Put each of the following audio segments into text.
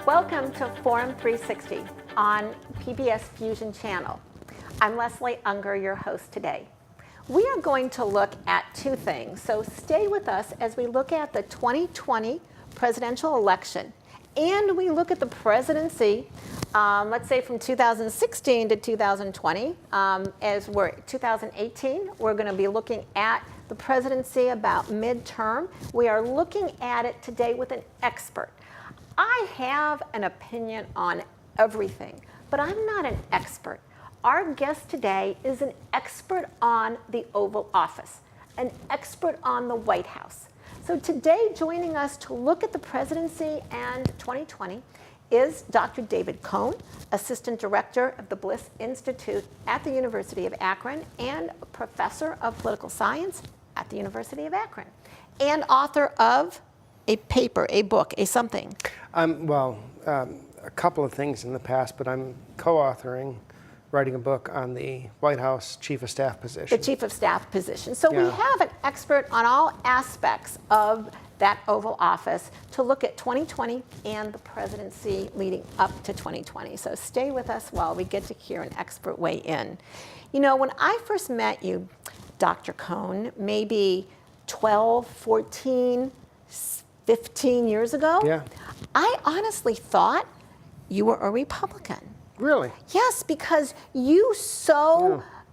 Welcome to Forum 360 on PBS Fusion Channel. I'm Leslie Ungar, your host today. We are going to look at two things, so stay with us as we look at the 2020 presidential election and we look at the presidency, let's say from 2016 to 2020. As we're 2018, we're going to be looking at the presidency about midterm. We are looking at it today with an expert. I have an opinion on everything, but I'm not an expert. Our guest today is an expert on the Oval Office, an expert on the White House. So today, joining us to look at the presidency and 2020 is Dr. David Cohen, Assistant Director of the Bliss Institute at the University of Akron and Professor of Political Science at the University of Akron, and author of a paper, a book, a something. A couple of things in the past, but I'm co-authoring, writing a book on the White House Chief of Staff position. The Chief of Staff position. So we have an expert on all aspects of that Oval Office to look at 2020 and the presidency leading up to 2020. So stay with us while we get to hear an expert weigh in. You know, when I first met you, Dr. Cohen, maybe 12, 14, 15 years ago, I honestly thought you were a Republican. Really? Yes, because you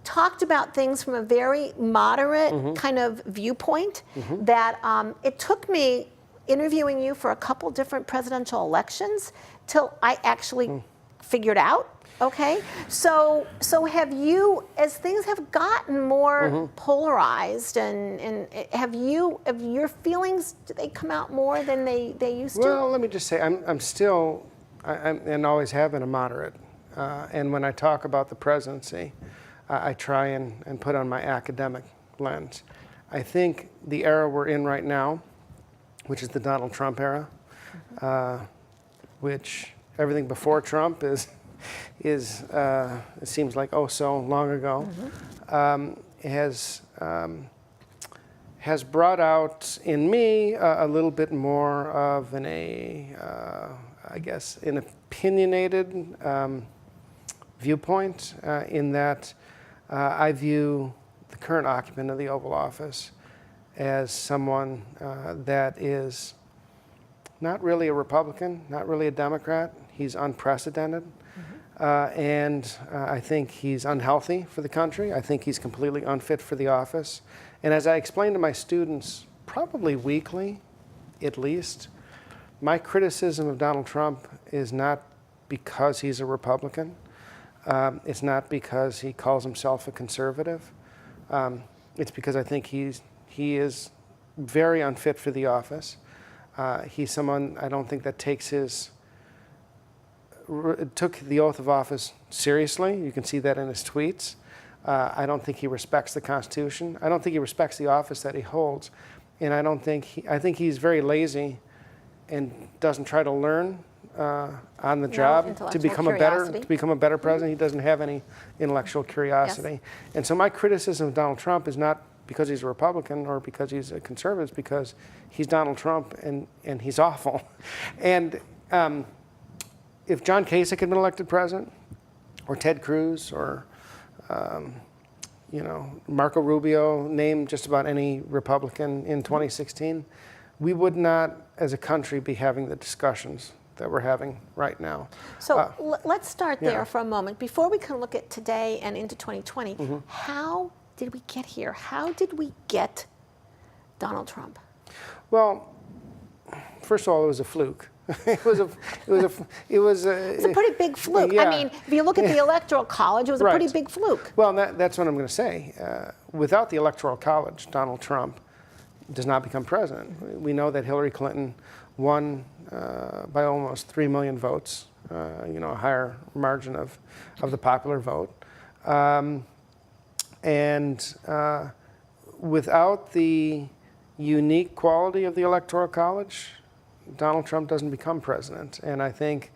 talked about things from a very moderate kind of viewpoint that it took me interviewing you for a couple different presidential elections till I actually figured out. Okay, so have you, as things have gotten more polarized, and have your feelings, do they come out more than they used to? Well, let me just say, I'm still, and always have been a moderate. And when I talk about the presidency, I try and put on my academic lens. I think the era we're in right now, which is the Donald Trump era, which everything before Trump is it seems like oh so long ago, has brought out in me a little bit more of I guess an opinionated viewpoint in that I view the current occupant of the Oval Office as someone that is not really a Republican, not really a Democrat. He's unprecedented. And I think he's unhealthy for the country. I think he's completely unfit for the office. And as I explain to my students, probably weekly, at least, my criticism of Donald Trump is not because he's a Republican. It's not because he calls himself a conservative. It's because I think he is very unfit for the office. He's someone I don't think that took the oath of office seriously. You can see that in his tweets. I don't think he respects the Constitution. I don't think he respects the office that he holds. And I think he's very lazy and doesn't try to learn on the job to become a better president. He doesn't have any intellectual curiosity. Yes. And so my criticism of Donald Trump is not because he's a Republican or because he's a conservative, it's because he's Donald Trump and he's awful. And if John Kasich had been elected president, or Ted Cruz, or Marco Rubio, name just about any Republican in 2016, we would not, as a country, be having the discussions that we're having right now. So let's start there for a moment. Before we can look at today and into 2020, how did we get here? How did we get Donald Trump? Well, first of all, it was a fluke. It's a pretty big fluke. Yeah. I mean, if you look at the Electoral College, it was a pretty big fluke. Well, that's what I'm going to say. Without the Electoral College, Donald Trump does not become president. We know that Hillary Clinton won by almost 3 million votes, a higher margin of the popular vote. And without the unique quality of the Electoral College, Donald Trump doesn't become president. And I think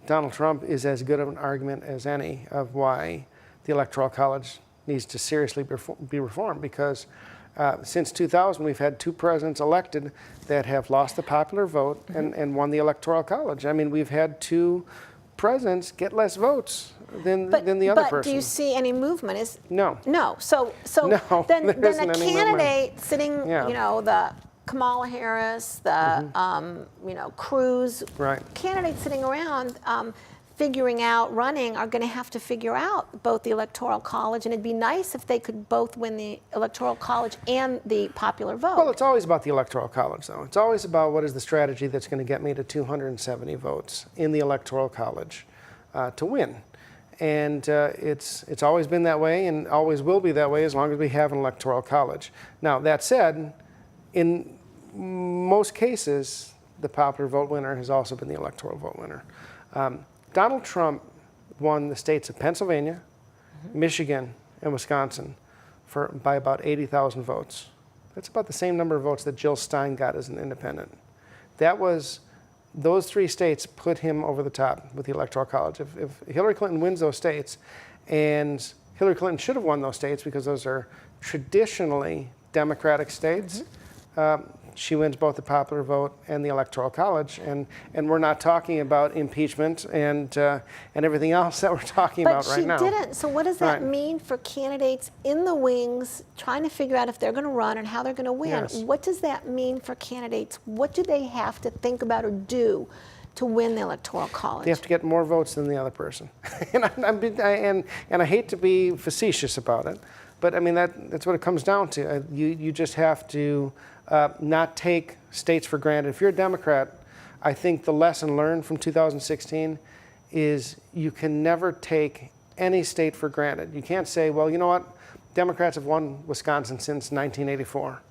Donald Trump is as good of an argument as any of why the Electoral College needs to seriously be reformed, because since 2000, we've had 2 presidents elected that have lost the popular vote and won the Electoral College. I mean, we've had 2 presidents get less votes than the other person. But do you see any movement? No. No. So No, then there isn't a any candidate movement. sitting, Yeah. you know, the Kamala Harris, the you know, Cruz, Right. candidates sitting around figuring out, running, are going to have to figure out both the Electoral College, and it'd be nice if they could both win the Electoral College and the popular vote. Well, it's always about the Electoral College, though. It's always about what is the strategy that's going to get me to 270 votes in the Electoral College to win. And it's always been that way and always will be that way as long as we have an Electoral College. Now, that said, in most cases, the popular vote winner has also been the electoral vote winner. Donald Trump won the states of Pennsylvania, Michigan, and Wisconsin by about 80,000 votes. That's about the same number of votes that Jill Stein got as an independent. Those 3 states put him over the top with the Electoral College. If Hillary Clinton wins those states, and Hillary Clinton should have won those states because those are traditionally Democratic states, she wins both the popular vote and the Electoral College, and we're not talking about impeachment and everything else that we're talking about right now. But she didn't. So what does that Right. mean for candidates in the wings trying to figure out if they're going to run and how they're going to win? Yes. What does that mean for candidates? What do they have to think about or do to win the Electoral College? They have to get more votes than the other person. and I hate to be facetious about it, but I mean, that's what it comes down to. You just have to not take states for granted. If you're a Democrat, I think the lesson learned from 2016 is you can never take any state for granted. You can't say, well, you know what, Democrats have won Wisconsin since 1984.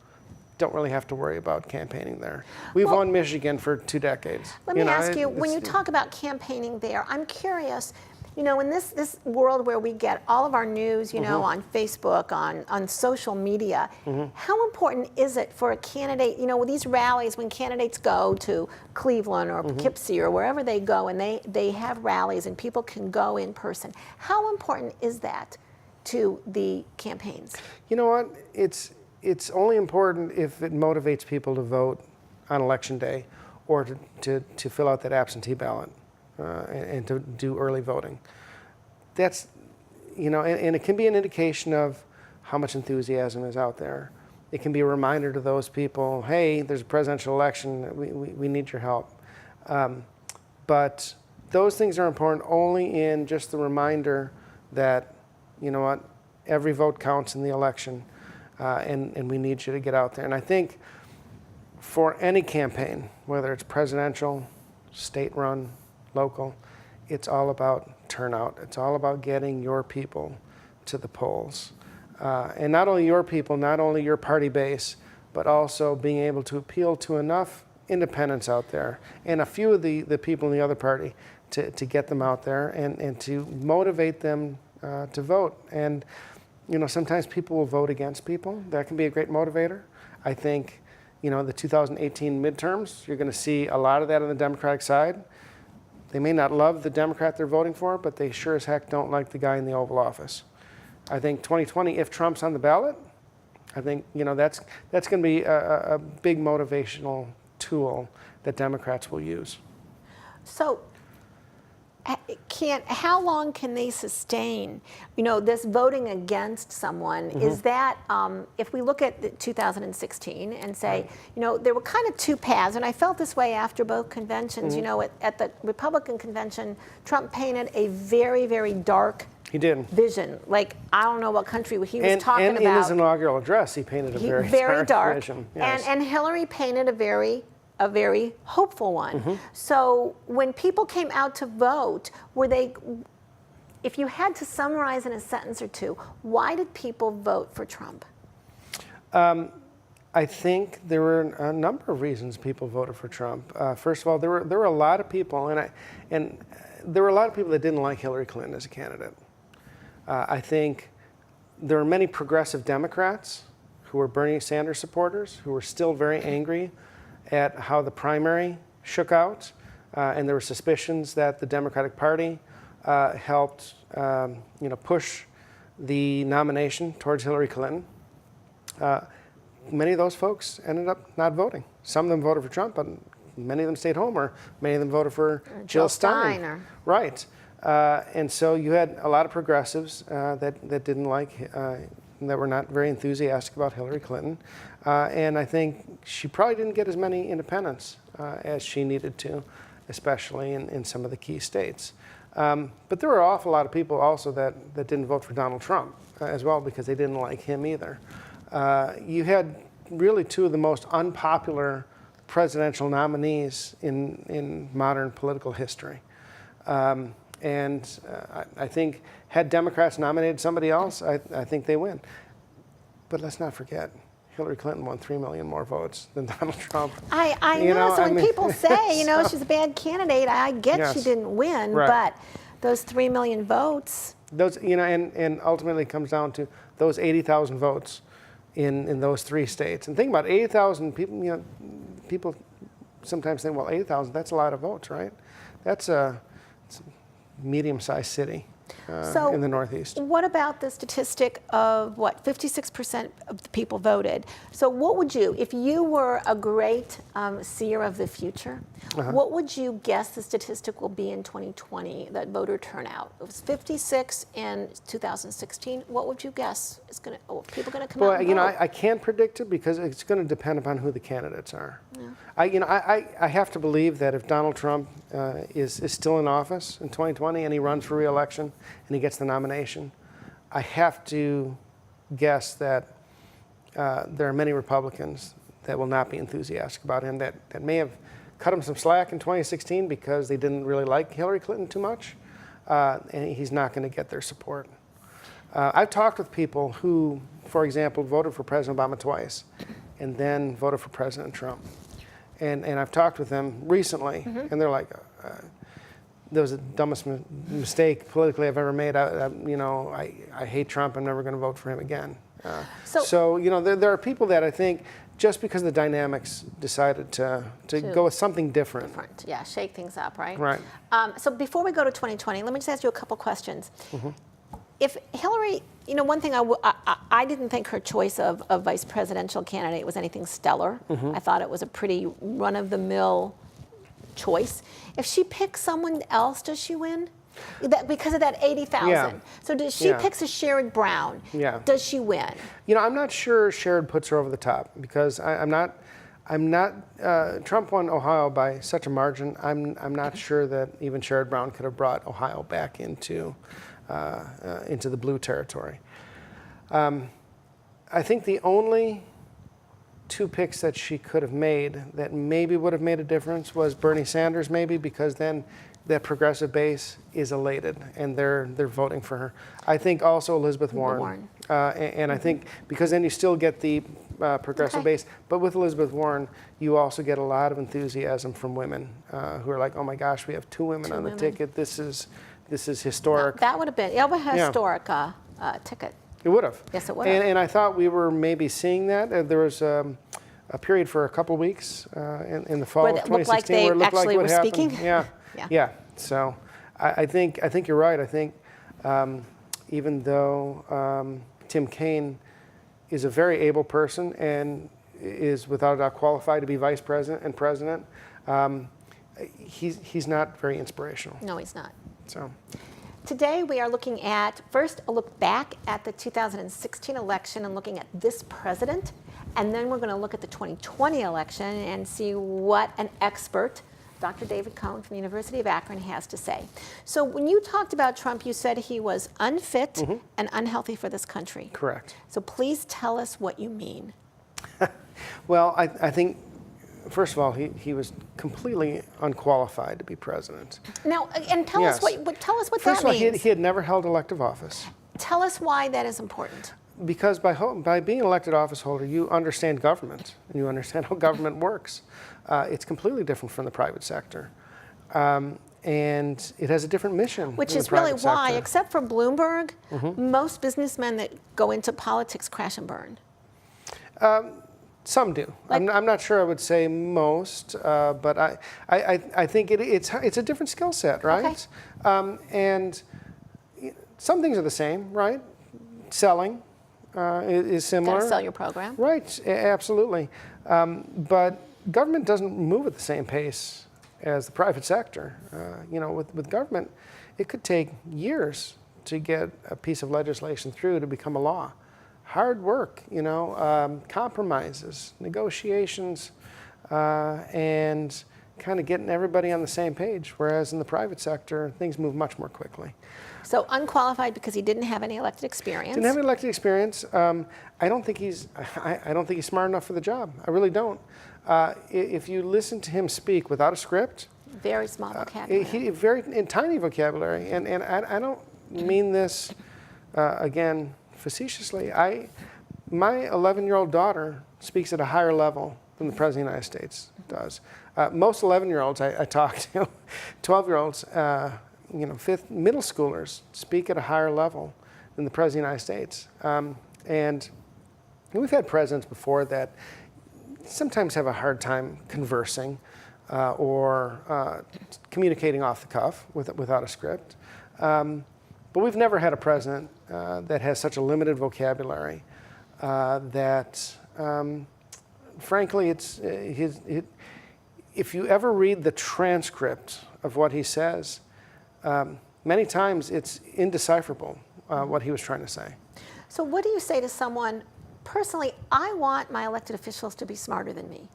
Don't really have to worry about campaigning there. We've won Michigan for 2 decades. Let me ask you, when you talk about campaigning there, I'm curious, you know, in this world where we get all of our news, you know, on Facebook, on social media, how important is it for a candidate, you know, with these rallies, when candidates go to Cleveland or Poughkeepsie or wherever they go, and they have rallies and people can go in person, how important is that to the campaigns? You know what? It's only important if it motivates people to vote on Election Day or to fill out that absentee ballot and to do early voting. That's, you know, and it can be an indication of how much enthusiasm is out there. It can be a reminder to those people, hey, there's a presidential election, we need your help. But those things are important only in just the reminder that, you know what, every vote counts in the election. And we need you to get out there. And I think for any campaign, whether it's presidential, state-run, local, it's all about turnout. It's all about getting your people to the polls. And not only your people, not only your party base, but also being able to appeal to enough independents out there and a few of the people in the other party to get them out there and to motivate them to vote. And you know, sometimes people will vote against people. That can be a great motivator. I think, you know, the 2018 midterms, you're going to see a lot of that on the Democratic side. They may not love the Democrat they're voting for, but they sure as heck don't like the guy in the Oval Office. I think 2020, if Trump's on the ballot, I think, you know, that's going to be a big motivational tool that Democrats will use. So, how long can they sustain, you know, this voting against someone? Is that, if we look at 2016 and say, you know, there were kind of 2 paths, and I felt this way after both conventions. You know, at the Republican convention, Trump painted a very, very dark vision. Like, I don't know what country he was talking about. And in his inaugural address, he painted a very dark vision. Yes. And Hillary painted a very hopeful one. So when people came out to vote, if you had to summarize in a sentence or 2, why did people vote for Trump? I think there were a number of reasons people voted for Trump. First of all, there were a lot of people, and there were a lot of people that didn't like Hillary Clinton as a candidate. I think there were many progressive Democrats who were Bernie Sanders supporters who were still very angry at how the primary shook out, and there were suspicions that the Democratic Party helped, you know, push the nomination towards Hillary Clinton, many of those folks ended up not voting. Some of them voted for Trump, but many of them stayed home, or many of them voted for Jill Stein. Right. And so you had a lot of progressives that didn't like, that were not very enthusiastic about Hillary Clinton. And I think she probably didn't get as many independents as she needed to, especially in some of the key states. But there were an awful lot of people also that didn't vote for Donald Trump as well, because they didn't like him either. You had really two of the most unpopular presidential nominees in modern political history. And I think had Democrats nominated somebody else, I think they win. But let's not forget, Hillary Clinton won 3 million more votes than Donald Trump. I know, so when people say, you know, she's a bad candidate, I get she didn't win, but those 3 million votes. Those, you know, and ultimately it comes down to those 80,000 votes in those 3 states. And think about 80,000 people, you know, people sometimes think, well, 80,000, that's a lot of votes, right? It's a medium-sized city in the Northeast. What about the statistic of, 56% of the people voted? So what would you, if you were a great seer of the future, what would you guess the statistic will be in 2020, that voter turnout? It was 56 in 2016. What would you guess is going to, people going to come out and vote? You know, I can't predict it, because it's going to depend upon who the candidates are. Yeah. I have to believe that if Donald Trump is still in office in 2020 and he runs for re-election and he gets the nomination, I have to guess that there are many Republicans that will not be enthusiastic about him, that may have cut him some slack in 2016 because they didn't really like Hillary Clinton too much, and he's not going to get their support. I've talked with people who, for example, voted for President Obama twice and then voted for President Trump. And I've talked with them recently, and they're like, that was the dumbest mistake politically I've ever made. I hate Trump. I'm never going to vote for him again. So you know, there are people that I think, just because the dynamics decided to go with something different. Yeah, shake things up, right? Right. So before we go to 2020, let me just ask you a couple questions. If Hillary, you know, one thing I didn't think her choice of vice presidential candidate was anything stellar. I thought it was a pretty run-of-the-mill choice. If she picks someone else, does she win? Because of that 80,000. Yeah. So does she picks a Sherrod Brown? Yeah. Does she win? You know, I'm not sure Sherrod puts her over the top, because I'm not. Trump won Ohio by such a margin. I'm not sure that even Sherrod Brown could have brought Ohio back into the blue territory. I think the only 2 picks that she could have made that maybe would have made a difference was Bernie Sanders, maybe, because then that progressive base is elated and they're voting for her. I think also Elizabeth Warren. And I think because then you still get the progressive base, but with Elizabeth Warren, you also get a lot of enthusiasm from women who are like, oh my gosh, we have 2 women on the ticket. This is historic. No, that would have been a historic ticket. It would have. Yes, it would have. And I thought we were maybe seeing that. There was a period for a couple of weeks in the fall of 2016 where it looked like what happened. Speaking? Yeah. So I think you're right. I think even though Tim Kaine is a very able person and is without a doubt qualified to be vice president and president, he's not very inspirational. No, he's not. So today we are looking at, first, a look back at the 2016 election and looking at this president, and then we're going to look at the 2020 election and see what an expert, Dr. David Cohen from the University of Akron, has to say. So when you talked about Trump, you said he was unfit and unhealthy for this country. Correct. So please tell us what you mean. Well, I think, first of all, he was completely unqualified to be president. Now, and tell us what First that means. First of all, he had never held elective office. Tell us why that is important. Because by being an elected office holder, you understand government and you understand how government works. It's completely different from the private sector. And it has a different mission. Which is really why, except for Bloomberg, most businessmen that go into politics crash and burn. Some do. I'm not sure I would say most, but I think it's a different skill set, right? Okay. And some things are the same, right? selling is similar. Gotta sell your program. Right, absolutely. But government doesn't move at the same pace as the private sector. With government, it could take years to get a piece of legislation through to become a law. Hard work, compromises, negotiations, and kind of getting everybody on the same page. Whereas in the private sector, things move much more quickly. So unqualified because he didn't have any elected experience. Didn't have any elected experience. I don't think he's smart enough for the job. I really don't. If you listen to him speak without a script, very small vocabulary. Very tiny vocabulary, and I don't mean this again facetiously. My 11-year-old daughter speaks at a higher level than the President of the United States does. Most 11-year-olds I talk to, 12-year-olds, middle schoolers speak at a higher level than the President of the United States. And we've had presidents before that sometimes have a hard time conversing or communicating off the cuff without a script. But we've never had a president that has such a limited vocabulary that, frankly, if you ever read the transcript of what he says, many times it's indecipherable what he was trying to say. So what do you say to someone, personally, I want my elected officials to be smarter than me.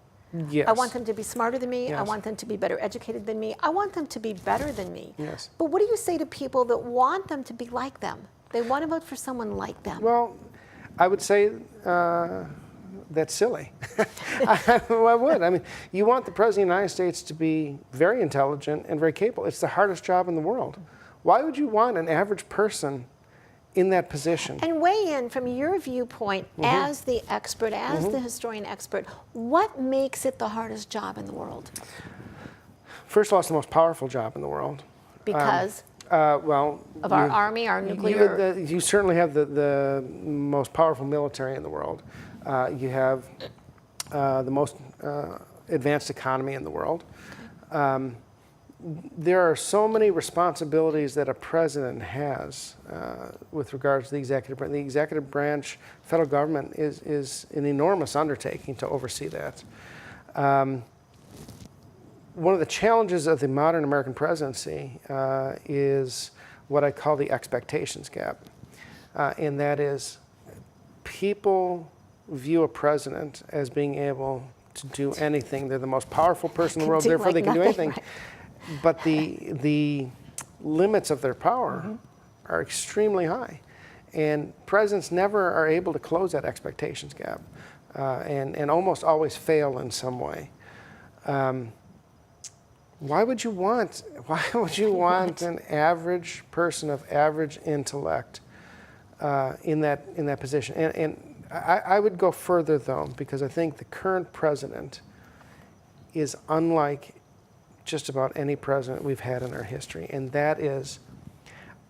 Yes. I want them to be smarter than me. Yes. I want them to be better educated than me. I want them to be better than me. Yes. But what do you say to people that want them to be like them? They want to vote for someone like them. Well, I would say that's silly. I would. I mean, you want the President of the United States to be very intelligent and very capable. It's the hardest job in the world. Why would you want an average person in that position? And weigh in from your viewpoint as the expert, as the historian expert, what makes it the hardest job in the world? First of all, it's the most powerful job in the world. Because? Well, of our army, our nuclear... You certainly have the most powerful military in the world. You have the most advanced economy in the world. There are so many responsibilities that a president has with regards to the executive branch. The executive branch, federal government, is an enormous undertaking to oversee that. One of the challenges of the modern American presidency is what I call the expectations gap. And that is, people view a president as being able to do anything. They're the most powerful person in the world, therefore they can do anything. Right. But the limits of their power are extremely high. And presidents never are able to close that expectations gap and almost always fail in some way. Why would you want an average person of average intellect in that position? And I would go further, though, because I think the current president is unlike just about any president we've had in our history. And that is,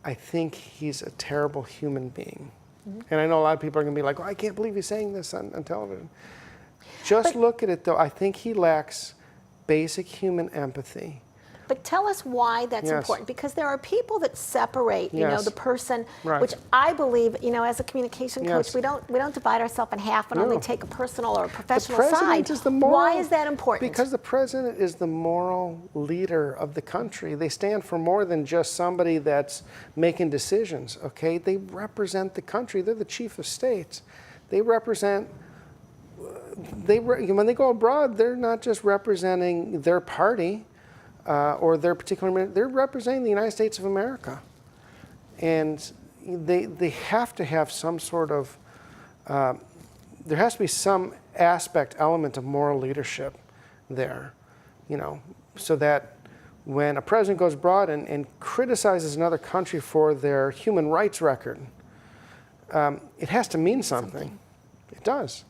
I think he's a terrible human being. And I know a lot of people are going to be like, well, I can't believe he's saying this on television. Just look at it, though. I think he lacks basic human empathy. But tell us why that's important, because there are people that separate, the person, which I believe, as a communication coach, we don't divide ourselves in half and only take a personal or a professional side. Why is that important? Because the president is the moral leader of the country. They stand for more than just somebody that's making decisions, okay? They represent the country. They're the chief of state. They represent... when they go abroad, they're not just representing their party or their particular, they're representing the United States of America. And they have to have some sort of, there has to be some element of moral leadership there, so that when a president goes abroad and criticizes another country for their human rights record, it has to mean something. It does.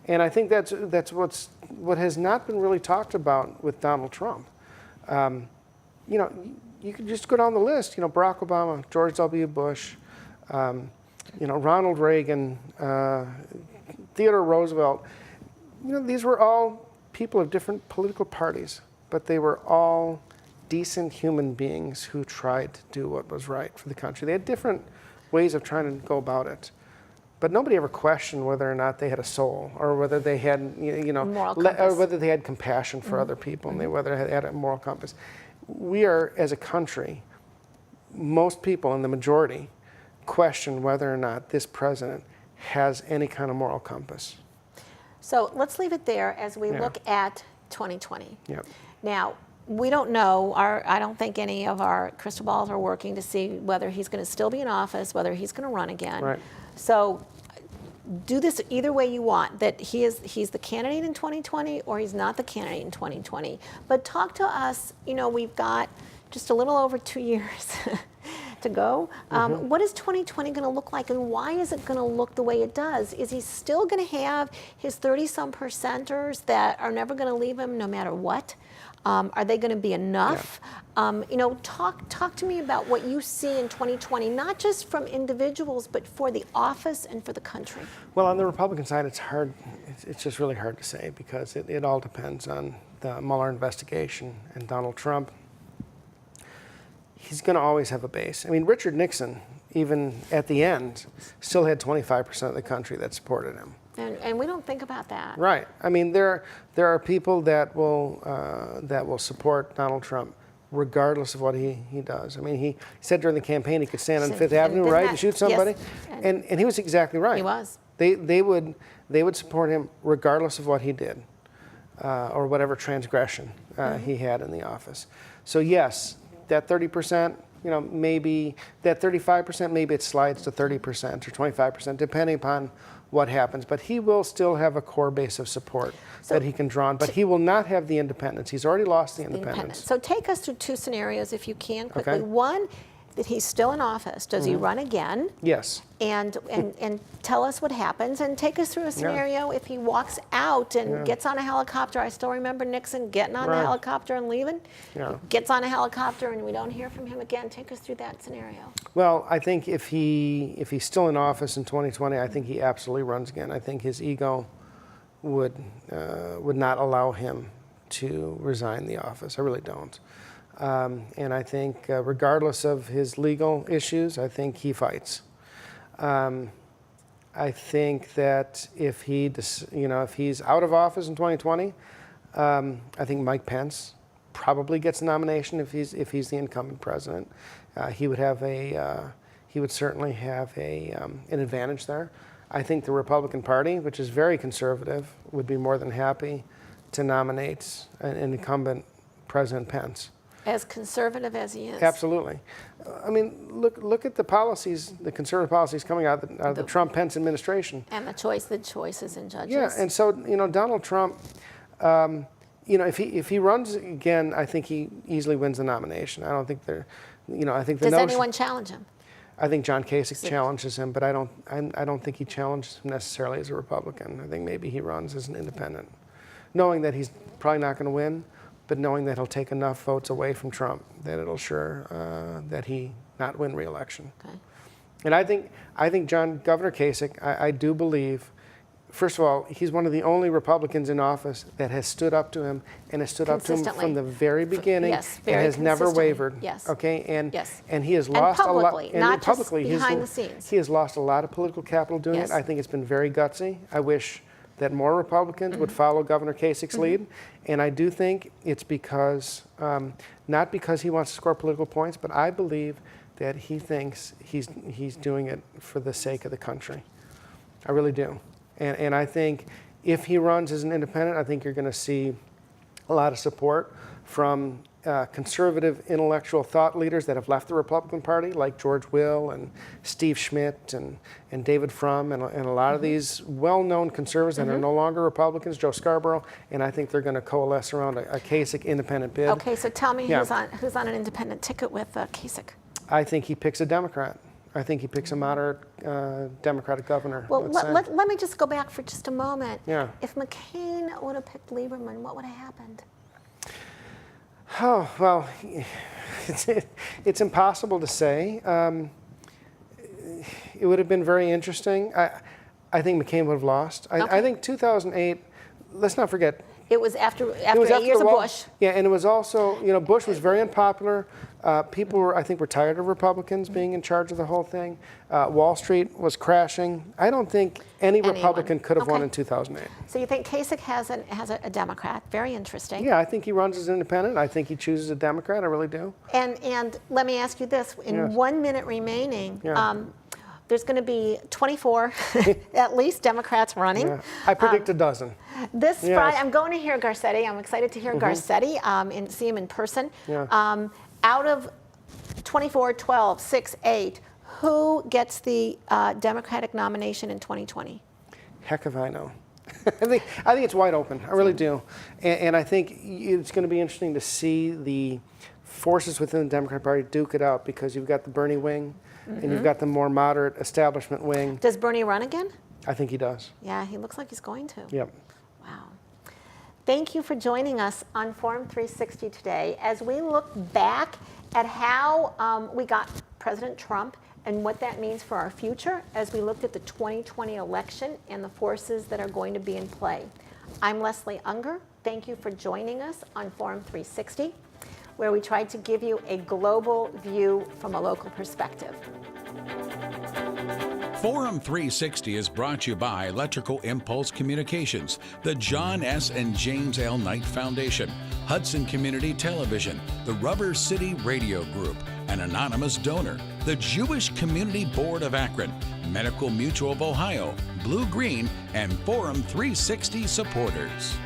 And I think that's what has not been really talked about with Donald Trump. You could just go down the list. Barack Obama, George W. Bush, Ronald Reagan, Theodore Roosevelt. These were all people of different political parties, but they were all decent human beings who tried to do what was right for the country. They had different ways of trying to go about it. but nobody ever questioned whether or not they had a soul, or whether they had, Moral or compass. whether they had compassion for other people, and whether they had a moral compass. We are, as a country, most people in the majority question whether or not this president has any kind of moral compass. So let's leave it there as we Yeah. look at 2020. Yep. Now, we don't know, I don't think any of our crystal balls are working to see whether he's going to still be in office, whether he's going to run again. Right. So do this either way you want, that he's the candidate in 2020 or he's not the candidate in 2020. But talk to us, we've got just a little over 2 years to go. What is 2020 going to look like, and why is it going to look the way it does? Is he still going to have his 30-some percenters that are never going to leave him no matter what? Are they going to be enough? Yeah. Talk to me about what you see in 2020, not just from individuals, but for the office and for the country. Well, on the Republican side, it's hard. It's just really hard to say, because it all depends on the Mueller investigation and Donald Trump. He's going to always have a base. I mean, Richard Nixon, even at the end, still had 25% of the country that supported him. And we don't think about that. Right. I mean, there are people that will support Donald Trump regardless of what he does. I mean, he said during the campaign he could stand on Fifth Avenue, right, and shoot somebody, yes. and he was exactly right. He was. They would support him regardless of what he did, or whatever transgression he had in the office. So yes, that 30%, maybe that 35%, maybe it slides to 30% or 25%, depending upon what happens. But he will still have a core base of support that he can draw on. But he will not have the independence. He's already lost the independence. So take us through two scenarios, if you can, quickly. Okay. One, that he's still in office. Does he run again? Yes. And tell us what happens, and take us through a scenario if he walks out and gets on a helicopter. I still remember Nixon getting on the helicopter and leaving. Yeah. Gets on a helicopter and we don't hear from him again. Take us through that scenario. Well, I think if he's still in office in 2020, I think he absolutely runs again. I think his ego would not allow him to resign the office. I really don't. And I think regardless of his legal issues, I think he fights. I think that if he's out of office in 2020, I think Mike Pence probably gets a nomination if he's the incumbent president. He would certainly have an advantage there. I think the Republican Party, which is very conservative, would be more than happy to nominate an incumbent President Pence. As conservative as he is. Absolutely. I mean, look at the policies, the conservative policies coming out of the Trump-Pence administration. And the choices in judges. Yeah, and so, Donald Trump, if he runs again, I think he easily wins the nomination. I don't think I think the Does anyone challenge him? I think John Kasich challenges him, but I don't think he challenges him necessarily as a Republican. I think maybe he runs as an independent, knowing that he's probably not going to win, but knowing that he'll take enough votes away from Trump that it'll sure that he not win re-election. Okay. And I think Governor Kasich, I do believe, first of all, he's one of the only Republicans in office that has stood up to him and has stood up to him from the very beginning, Yes, and very has never consistently. wavered. Yes. Okay, and Yes. he has lost publicly, a lot. not just publicly, behind the scenes. He has lost a lot of political capital doing Yes. it. I think it's been very gutsy. I wish that more Republicans would follow Governor Kasich's lead, and I do think it's because not because he wants to score political points, but I believe that he thinks he's doing it for the sake of the country. I really do. And I think if he runs as an independent, I think you're going to see a lot of support from conservative intellectual thought leaders that have left the Republican Party, like George Will and Steve Schmidt and David Frum and a lot of these well-known conservatives that are no longer Republicans, Joe Scarborough, and I think they're going to coalesce around a Kasich independent bid. Okay, so tell me who's on an independent ticket with Kasich? I think he picks a Democrat. I think he picks a moderate Democratic governor. Well, let me just go back for just a moment. Yeah. If McCain would have picked Lieberman, what would have happened? Oh, well, it's impossible to say. It would have been very interesting. I think McCain would have lost. I think 2008, let's not forget, It was after It was 8 after years the of wall. Bush. Yeah, and it was also, Bush was very unpopular. People were, I think, were tired of Republicans being in charge of the whole thing. Wall Street was crashing. I don't think any Republican could have won in 2008. So you think Kasich has a Democrat? Very interesting. Yeah, I think he runs as independent. I think he chooses a Democrat. I really do. And let me ask you this: in Yes. 1 minute remaining, Yeah. there's going to be 24, at least, Democrats running. Yeah. I predict a dozen. This Yes. Friday, I'm going to hear Garcetti. I'm excited to hear Garcetti and see him in person. Yeah. Out of 24, 12, 6, 8, who gets the Democratic nomination in 2020? Heck if I know. I think it's wide open. I really do. And I think it's going to be interesting to see the forces within the Democratic Party duke it out, because you've got the Bernie wing and you've got the more moderate establishment wing. Does Bernie run again? I think he does. Yeah, he looks like he's going to. Yep. Wow. Thank you for joining us on Forum 360 today as we look back at how we got President Trump and what that means for our future as we looked at the 2020 election and the forces that are going to be in play. I'm Leslie Ungar. Thank you for joining us on Forum 360, where we tried to give you a global view from a local perspective. Forum 360 is brought to you by Electrical Impulse Communications, the John S. and James L. Knight Foundation, Hudson Community Television, the Rubber City Radio Group, an anonymous donor, the Jewish Community Board of Akron, Medical Mutual of Ohio, Blue Green, and Forum 360 supporters.